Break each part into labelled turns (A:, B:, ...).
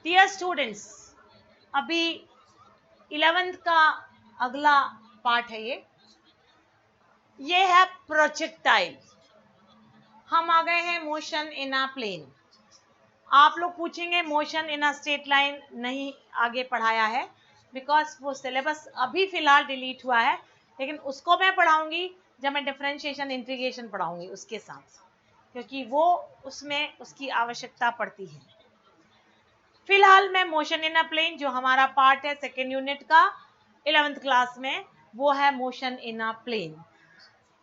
A: Dear students, अभी 11th का अगला पार्ट है ये है प्रोजेक्टाइल। हम आ गए हैं मोशन इन अ प्लेन। आप लोग पूछेंगे motion in a straight line नहीं आगे पढ़ाया है, बिकॉज वो सिलेबस अभी फिलहाल डिलीट हुआ है, लेकिन उसको मैं पढ़ाऊंगी जब मैं डिफरेंशिएशन इंटीग्रेशन पढ़ाऊंगी उसके साथ, क्योंकि वो उसमें उसकी आवश्यकता पड़ती है। फिलहाल मैं मोशन इन अ प्लेन जो हमारा पार्ट है सेकेंड यूनिट का 11th क्लास में, वो है मोशन इन अ प्लेन।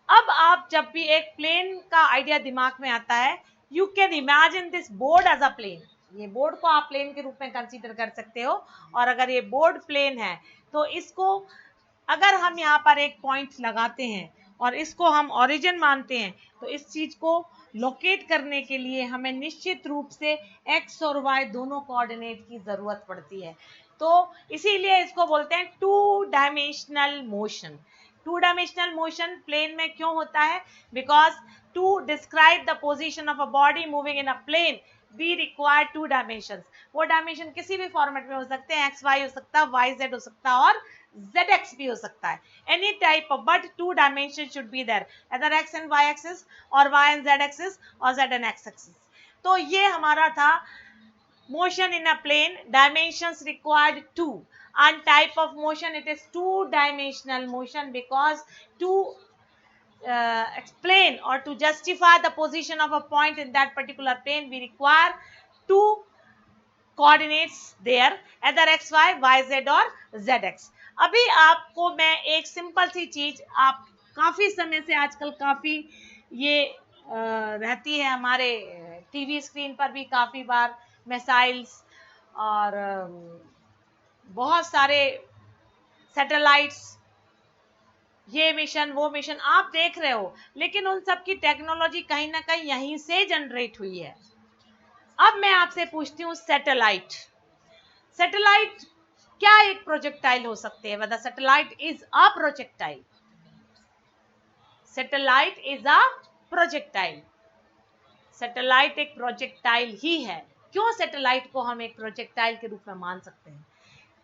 A: अब आप जब भी एक प्लेन का आइडिया दिमाग में आता है, you can imagine this board as a plane. ये बोर्ड को आप प्लेन के रूप में कंसीडर कर सकते हो, और अगर ये बोर्ड प्लेन है तो इसको अगर हम यहाँ पर एक पॉइंट लगाते हैं और इसको हम ओरिजिन मानते हैं, तो इस चीज को लोकेट करने के लिए हमें निश्चित रूप से एक्स और वाई दोनों कोऑर्डिनेट की जरूरत पड़ती है। तो इसीलिए इसको बोलते हैं two dimensional motion. Two dimensional motion plane में क्यों होता है? Because to describe the position of a body moving in a plane we require two dimension. वो डायमेंशन किसी भी फॉर्मेट में हो सकते हैं, एक्स वाई हो सकता है, वाई जेड हो सकता है, और zx भी हो सकता है, any type of, but two dimension should be there, other X and Y axis और वाई एंड जेड एक्सिस और जेड एंड एक्स एक्सिस। तो ये हमारा था motion in a plane, dimensions required two, and type of motion it is two dimensional motion, because to explain or to justify the position of a point in that particular plane we require two coordinates there, either x y, y z और z x। अभी आपको मैं एक simple सी चीज, आप काफी समय से आजकल काफी ये रहती है हमारे टीवी स्क्रीन पर भी काफी बार मिसाइल्स और बहुत सारे सैटेलाइट्स, ये मिशन वो मिशन आप देख रहे हो, लेकिन उन सब की टेक्नोलॉजी कहीं ना कहीं यहीं से जनरेट हुई है। अब मैं आपसे पूछती हूँ सैटेलाइट, सैटेलाइट क्या एक प्रोजेक्टाइल हो सकते हैं? Whether satellite is a projectile, satellite is a projectile, satellite एक प्रोजेक्टाइल ही है। क्यों सैटेलाइट को हम एक प्रोजेक्टाइल के रूप में मान सकते हैं?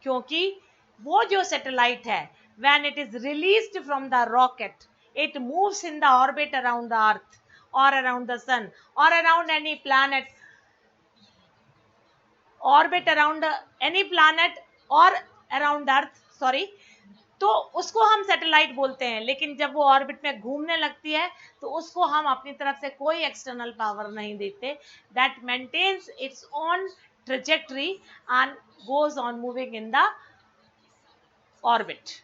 A: क्योंकि वो जो सैटेलाइट है, when it is released from the rocket, it moves in the orbit around the earth or around the sun or around any planet, orbit around any planet or around earth, sorry, तो उसको हम satellite बोलते हैं। लेकिन जब वो orbit में घूमने लगती है तो उसको हम अपनी तरफ से कोई एक्सटर्नल पावर नहीं देते, that maintains its own trajectory and goes on moving in the orbit.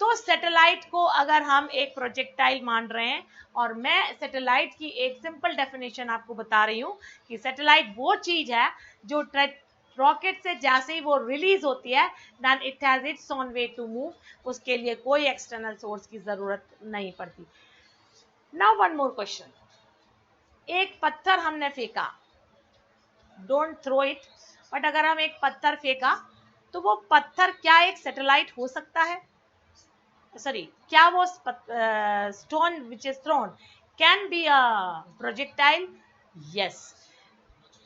A: तो सैटेलाइट को अगर हम एक प्रोजेक्टाइल मान रहे हैं, और मैं सैटेलाइट की एक सिंपल डेफिनेशन आपको बता रही हूँ कि सैटेलाइट वो चीज है जो रॉकेट से जैसे ही वो रिलीज होती है, then it has its own way to move, उसके लिए कोई एक्सटर्नल सोर्स की जरूरत नहीं पड़ती। नाउ वन मोर क्वेश्चन, एक पत्थर हमने फेंका, डोंट थ्रो इट, बट अगर हम एक पत्थर फेंका तो वो पत्थर क्या एक सैटेलाइट हो सकता है? सॉरी, क्या वो stone which is throne can be a projectile? Yes.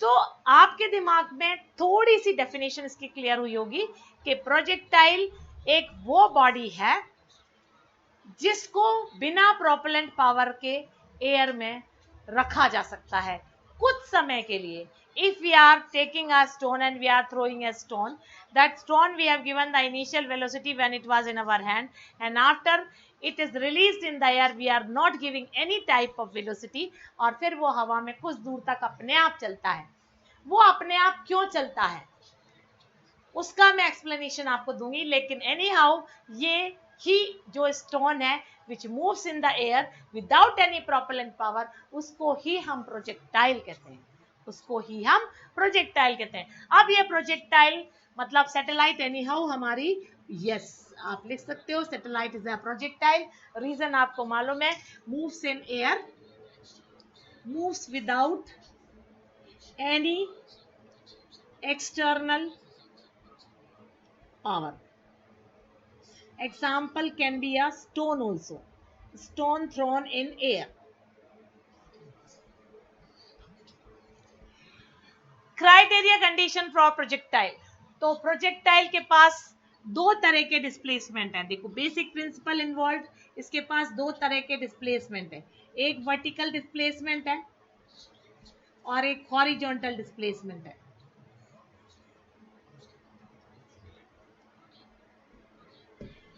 A: तो आपके दिमाग में थोड़ी सी डेफिनेशन इसकी क्लियर हुई होगी कि प्रोजेक्टाइल एक वो बॉडी है जिसको बिना प्रोपेलेंट पावर के एयर में रखा जा सकता है कुछ समय के लिए। If we are taking a stone and we are throwing a stone, that stone we have given the initial velocity when it was in our hand, and after it is released in the air we are not giving any type of velocity, और फिर वो हवा में कुछ दूर तक अपने आप चलता है। वो अपने आप क्यों चलता है उसका मैं एक्सप्लेनेशन आपको दूंगी, लेकिन एनी हाउ ये ही जो स्टोन है विच moves in the air without any propellant power, उसको ही हम प्रोजेक्टाइल कहते हैं, उसको ही हम प्रोजेक्टाइल कहते हैं। अब ये प्रोजेक्टाइल मतलब सैटेलाइट एनी हाउ हमारी, यस आप लिख सकते हो satellite is a projectile. Reason आपको मालूम है, moves in air, moves without any external power. Example can be a stone also, stone thrown in air. Criteria condition for projectile, तो projectile के पास दो तरह के डिस्प्लेसमेंट है। देखो बेसिक प्रिंसिपल इन्वॉल्व, इसके पास दो तरह के डिस्प्लेसमेंट है, एक वर्टिकल डिस्प्लेसमेंट है और एक हॉरिजॉन्टल डिस्प्लेसमेंट है।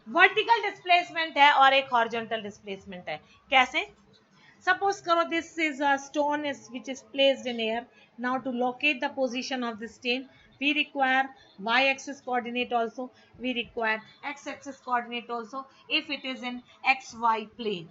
A: वर्टिकल डिस्प्लेसमेंट है और एक हॉरिजॉन्टल डिस्प्लेसमेंट है। कैसे? सपोज करो this is a stone is which is placed in air. Now to locate the position of this stone we require y axis coordinate also, we require x axis coordinate also if it is in xy plane।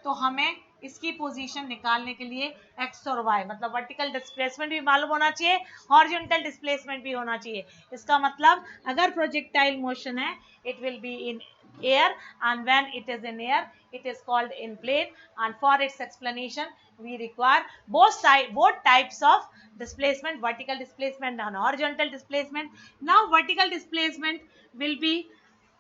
A: तो हमें इसकी position निकालने के लिए x और y मतलब vertical displacement भी मालूम होना चाहिए, हॉरिजॉन्टल डिस्प्लेसमेंट भी होना चाहिए। इसका मतलब अगर प्रोजेक्टाइल मोशन है it will be in air and when it is in air it is called in plane, and for its explanation we require both types of displacement, vertical displacement and horizontal displacement। Now vertical displacement will be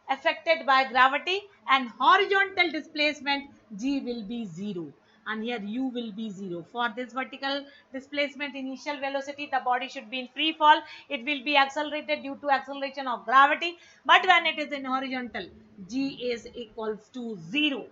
A: affected by gravity and horizontal displacement g will be 0 and here u will be 0। For this vertical displacement initial velocity the body should be in free fall, it will be accelerated due to acceleration of gravity, but when it is in horizontal g is equals to 0।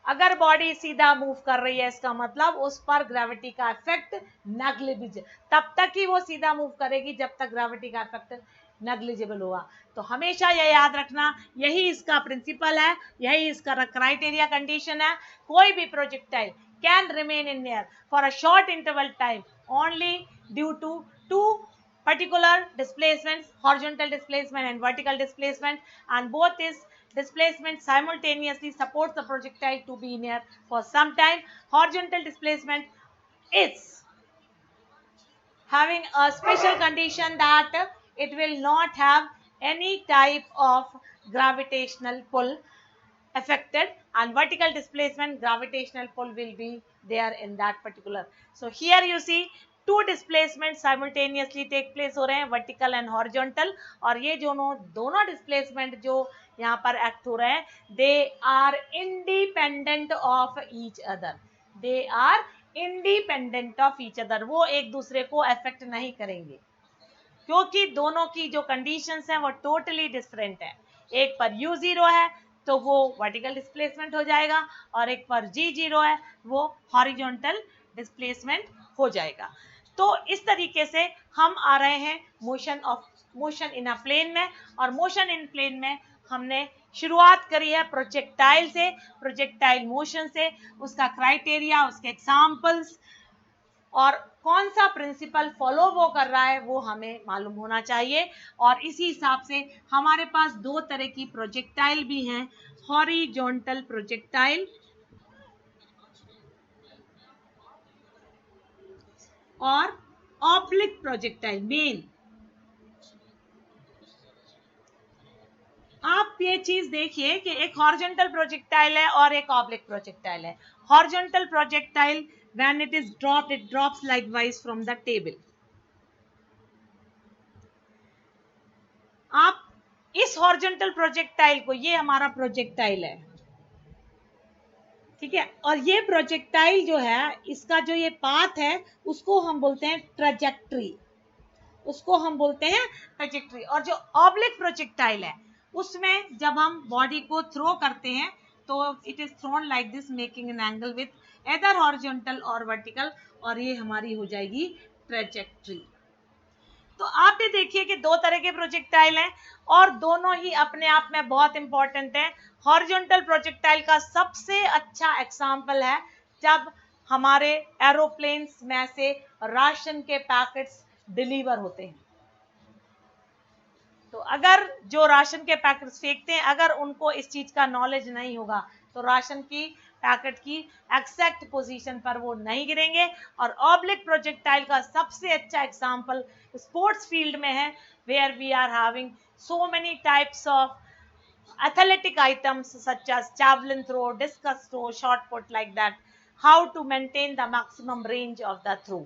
A: अगर body सीधा move कर रही है इसका मतलब उस पर gravity का इफेक्ट नेग्लिजिबल, तब तक ही वो सीधा मूव करेगी जब तक ग्रेविटी का इफेक्ट नेग्लिजिबल होगा। तो हमेशा यह याद रखना, यही इसका प्रिंसिपल है, यही इसका क्राइटेरिया कंडीशन है। कोई भी projectile can remain in air for a short interval time only due to to particular displacements, horizontal displacement and vertical displacement, and both is displacement simultaneously supports the projectile to be in air for some time। Horizontal displacement is having a special condition that it will not have any type of gravitational pull affected, and vertical displacement gravitational pull will be there in that particular। So here you see two displacement simultaneously take place हो रहे हैं, vertical and horizontal, और ये दोनों displacement जो यहाँ पर act हो रहे हैं they are independent of each other, they are independent of each other, वो एक दूसरे को अफेक्ट नहीं करेंगे क्योंकि दोनों की जो कंडीशंस हैं वो टोटली डिफरेंट है। एक पर u 0 है तो वो वर्टिकल डिस्प्लेसमेंट हो जाएगा और एक पर g 0 है वो हॉरिजॉन्टल डिस्प्लेसमेंट हो जाएगा। तो इस तरीके से हम आ रहे हैं मोशन इन अ प्लेन में, और मोशन इन प्लेन में हमने शुरुआत करी है प्रोजेक्टाइल से, प्रोजेक्टाइल मोशन से, उसका क्राइटेरिया, उसके एग्जाम्पल्स और कौन सा प्रिंसिपल फॉलो वो कर रहा है वो हमें मालूम होना चाहिए। और इसी हिसाब से हमारे पास दो तरह की प्रोजेक्टाइल भी हैं, हॉरिजॉन्टल प्रोजेक्टाइल और ऑब्लिक प्रोजेक्टाइल। मेन आप ये चीज देखिए कि एक हॉरिजॉन्टल प्रोजेक्टाइल है और एक ऑब्लिक प्रोजेक्टाइल है। Horizontal projectile when it is dropped it drops likewise from the table। आप इस हॉरिजॉन्टल प्रोजेक्टाइल को, ये हमारा प्रोजेक्टाइल है, ठीक है, और ये प्रोजेक्टाइल जो है इसका जो ये पाथ है उसको हम बोलते हैं ट्रैजेक्टरी, उसको हम बोलते हैं ट्रैजेक्टरी। और जो ऑब्लिक प्रोजेक्टाइल है उसमें जब हम बॉडी को थ्रो करते हैं तो it is throne like this making an angle with either horizontal और वर्टिकल, और ये हमारी हो जाएगी ट्रैजेक्टरी। तो आप ये देखिए कि दो तरह के प्रोजेक्टाइल हैं और दोनों ही अपने आप में बहुत इंपॉर्टेंट हैं। हॉरिजॉन्टल प्रोजेक्टाइल का सबसे अच्छा एग्जाम्पल है जब हमारे एरोप्लेन्स में से राशन के पैकेट्स डिलीवर होते हैं, तो अगर जो राशन के पैकेट्स फेंकते हैं अगर उनको इस चीज का नॉलेज नहीं होगा तो राशन की पैकेट की एग्जैक्ट पोजीशन पर वो नहीं गिरेंगे। और ऑब्लिक प्रोजेक्टाइल का सबसे अच्छा एग्जांपल स्पोर्ट्स फील्ड में है, where we are having so many types of athletic items such as javelin throw, discus throw, shot put, like that, how to maintain the maximum range of the throw।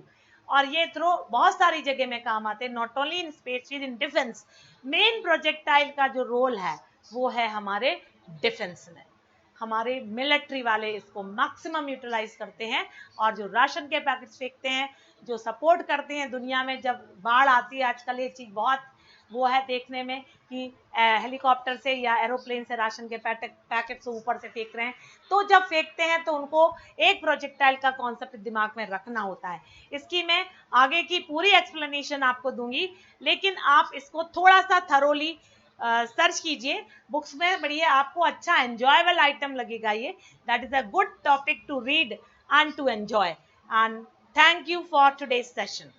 A: और ये throw बहुत सारी जगह में काम आते हैं, not only in space, in defence. Main projectile का जो रोल है वो है हमारे डिफेंस में, हमारे मिलिट्री वाले इसको मैक्सिमम यूटिलाइज करते हैं। और जो राशन के पैकेट्स फेंकते हैं जो सपोर्ट करते हैं दुनिया में, जब बाढ़ आती है आजकल ये चीज़ बहुत वो है देखने में कि हेलीकॉप्टर से या एरोप्लेन से राशन के पैकेट से ऊपर से फेंक रहे हैं, तो जब फेंकते हैं तो उनको एक प्रोजेक्टाइल का कॉन्सेप्ट दिमाग में रखना होता है। इसकी मैं आगे की पूरी एक्सप्लेनेशन आपको दूंगी, लेकिन आप इसको थोड़ा सा थरोली सर्च कीजिए बुक्स में, बढ़िए आपको अच्छा एंजॉयबल आइटम लगेगा ये। That is a good topic to read and to enjoy. And thank you for today's session.